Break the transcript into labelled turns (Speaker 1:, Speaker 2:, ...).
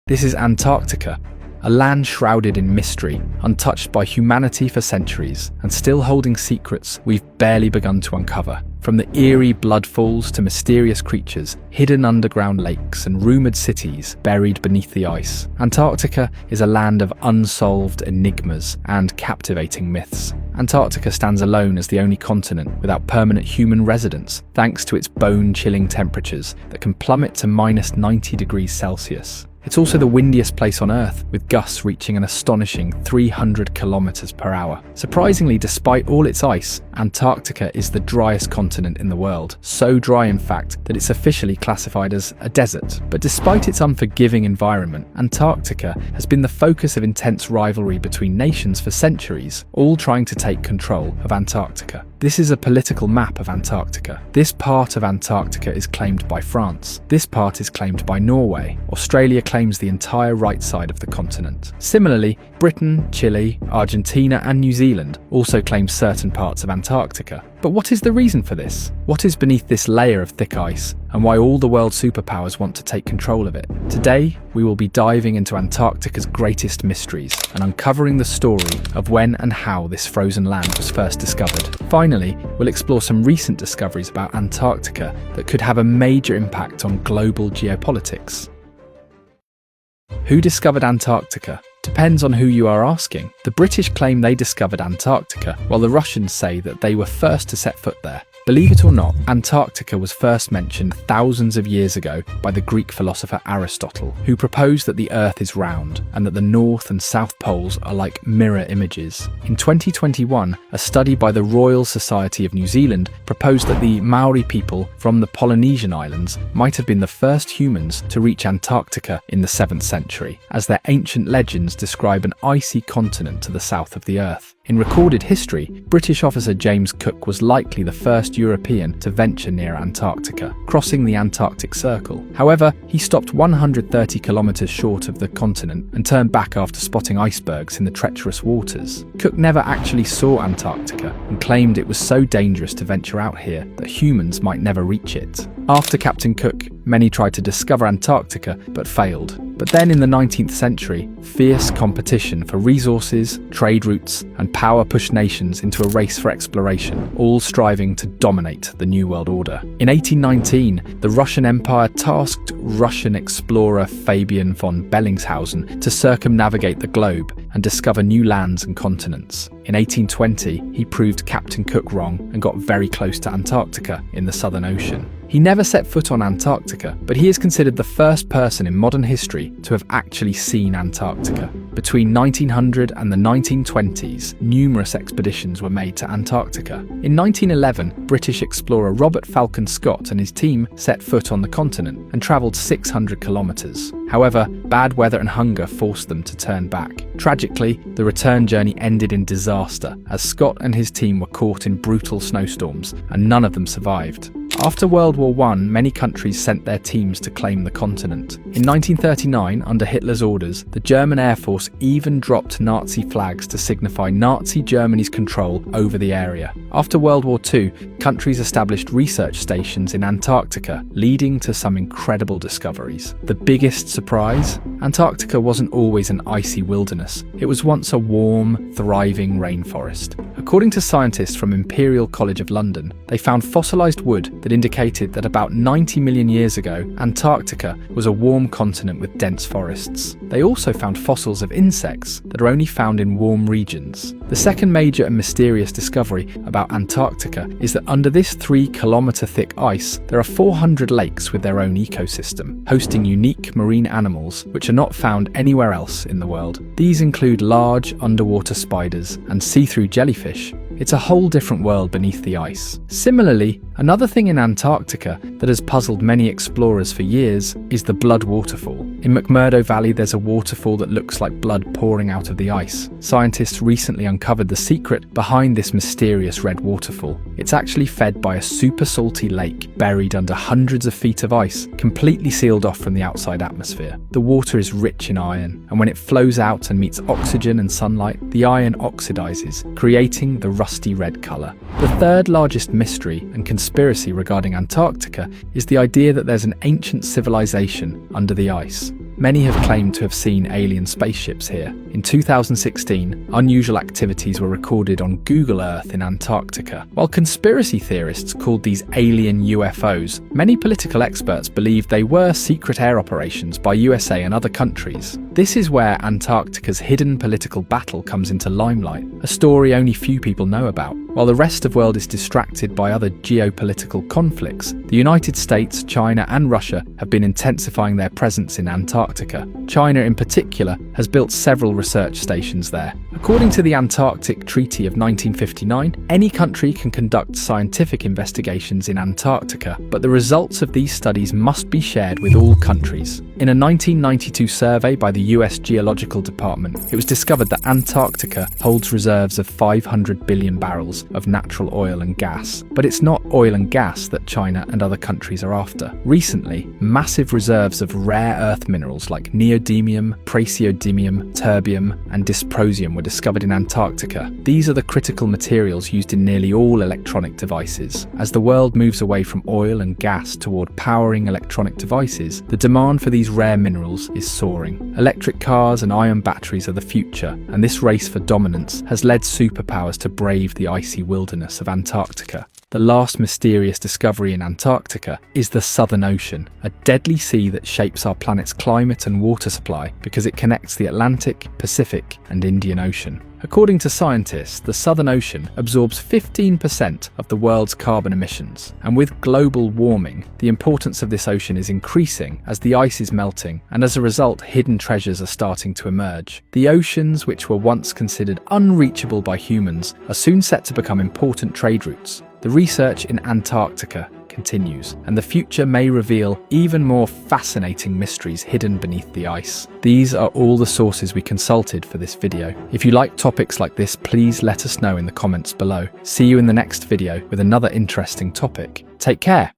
Speaker 1: This is Antarctica, a land shrouded in mystery, untouched by humanity for centuries, and still holding secrets we've barely begun to uncover. From the eerie bloodfalls to mysterious creatures, hidden underground lakes and rumoured cities buried beneath the ice, Antarctica is a land of unsolved enigmas and captivating myths. Antarctica stands alone as the only continent without permanent human residence, thanks to its bone-chilling temperatures that can plummet to minus 90 degrees Celsius. It's also the windiest place on Earth, with gusts reaching an astonishing 300 kilometers per hour. Surprisingly, despite all its ice, Antarctica is the driest continent in the world. So dry, in fact, that it's officially classified as a desert. But despite its unforgiving environment, Antarctica has been the focus of intense rivalry between nations for centuries, all trying to take control of Antarctica. This is a political map of Antarctica. This part of Antarctica is claimed by France. This part is claimed by Norway. Australia claims the entire right side of the continent. Similarly, Britain, Chile, Argentina, and New Zealand also claim certain parts of Antarctica. But what is the reason for this? What is beneath this layer of thick ice, and why all the world's superpowers want to take control of it? Today, we will be diving into Antarctica's greatest mysteries and uncovering the story of when and how this frozen land was first discovered. Finally, we'll explore some recent discoveries about Antarctica that could have a major impact on global geopolitics. Who discovered Antarctica? Depends on who you are asking. The British claim they discovered Antarctica, while the Russians say that they were first to set foot there. Believe it or not, Antarctica was first mentioned thousands of years ago by the Greek philosopher Aristotle, who proposed that the Earth is round and that the North and South Poles are like mirror images. In 2021, a study by the Royal Society of New Zealand proposed that the Maori people from the Polynesian islands might have been the first humans to reach Antarctica in the 7th century, as their ancient legends describe an icy continent to the south of the Earth. In recorded history, British officer James Cook was likely the first European to venture near Antarctica, crossing the Antarctic Circle. However, he stopped 130 kilometers short of the continent and turned back after spotting icebergs in the treacherous waters. Cook never actually saw Antarctica and claimed it was so dangerous to venture out here that humans might never reach it. After Captain Cook, many tried to discover Antarctica but failed. But then in the 19th century, fierce competition for resources, trade routes, and power pushed nations into a race for exploration, all striving to dominate the New World Order. In 1819, the Russian Empire tasked Russian explorer Fabian von Bellingshausen to circumnavigate the globe and discover new lands and continents. In 1820, he proved Captain Cook wrong and got very close to Antarctica in the Southern Ocean. He never set foot on Antarctica, but he is considered the first person in modern history to have actually seen Antarctica. Between 1900 and the 1920s, numerous expeditions were made to Antarctica. In 1911, British explorer Robert Falcon Scott and his team set foot on the continent and travelled 600 kilometres. However, bad weather and hunger forced them to turn back. Tragically, the return journey ended in disaster, as Scott and his team were caught in brutal snowstorms, and none of them survived. After World War I, many countries sent their teams to claim the continent. In 1939, under Hitler's orders, the German Air Force even dropped Nazi flags to signify Nazi Germany's control over the area. After World War II, countries established research stations in Antarctica, leading to some incredible discoveries. The biggest surprise? Antarctica wasn't always an icy wilderness. It was once a warm, thriving rainforest. According to scientists from Imperial College of London, they found fossilised wood that indicated that about 90 million years ago, Antarctica was a warm continent with dense forests. They also found fossils of insects that are only found in warm regions. The second major and mysterious discovery about Antarctica is that under this 3-kilometre thick ice, there are 400 lakes with their own ecosystem, hosting unique marine animals which are not found anywhere else in the world. These include large underwater spiders and see-through jellyfish. It's a whole different world beneath the ice. Similarly, another thing in Antarctica that has puzzled many explorers for years is the Blood Waterfall. In McMurdo Valley, there's a waterfall that looks like blood pouring out of the ice. Scientists recently uncovered the secret behind this mysterious red waterfall. It's actually fed by a super salty lake buried under hundreds of feet of ice, completely sealed off from the outside atmosphere. The water is rich in iron, and when it flows out and meets oxygen and sunlight, the iron oxidizes, creating the rusty red colour. The third largest mystery and conspiracy regarding Antarctica is the idea that there's an ancient civilization under the ice. Many have claimed to have seen alien spaceships here. In 2016, unusual activities were recorded on Google Earth in Antarctica. While conspiracy theorists called these alien UFOs, many political experts believed they were secret air operations by USA and other countries. This is where Antarctica's hidden political battle comes into limelight, a story only few people know about. While the rest of the world is distracted by other geopolitical conflicts, the United States, China and Russia have been intensifying their presence in Antarctica. China in particular has built several research stations there. According to the Antarctic Treaty of 1959, any country can conduct scientific investigations in Antarctica, but the results of these studies must be shared with all countries. In a 1992 survey by the US Geological Department, it was discovered that Antarctica holds reserves of 500 billion barrels of natural oil and gas. But it's not oil and gas that China and other countries are after. Recently, massive reserves of rare earth minerals like neodymium, praseodymium, terbium, and dysprosium were discovered in Antarctica. These are the critical materials used in nearly all electronic devices. As the world moves away from oil and gas toward powering electronic devices, the demand for these rare minerals is soaring. Electric cars and ion batteries are the future, and this race for dominance has led superpowers to brave the icy wilderness of Antarctica. The last mysterious discovery in Antarctica is the Southern Ocean, a deadly sea that shapes our planet's climate and water supply because it connects the Atlantic, Pacific, and Indian Ocean. According to scientists, the Southern Ocean absorbs 15% of the world's carbon emissions, and with global warming, the importance of this ocean is increasing as the ice is melting, and as a result, hidden treasures are starting to emerge. The oceans, which were once considered unreachable by humans, are soon set to become important trade routes. The research in Antarctica continues, and the future may reveal even more fascinating mysteries hidden beneath the ice. These are all the sources we consulted for this video. If you like topics like this, please let us know in the comments below. See you in the next video with another interesting topic. Take care.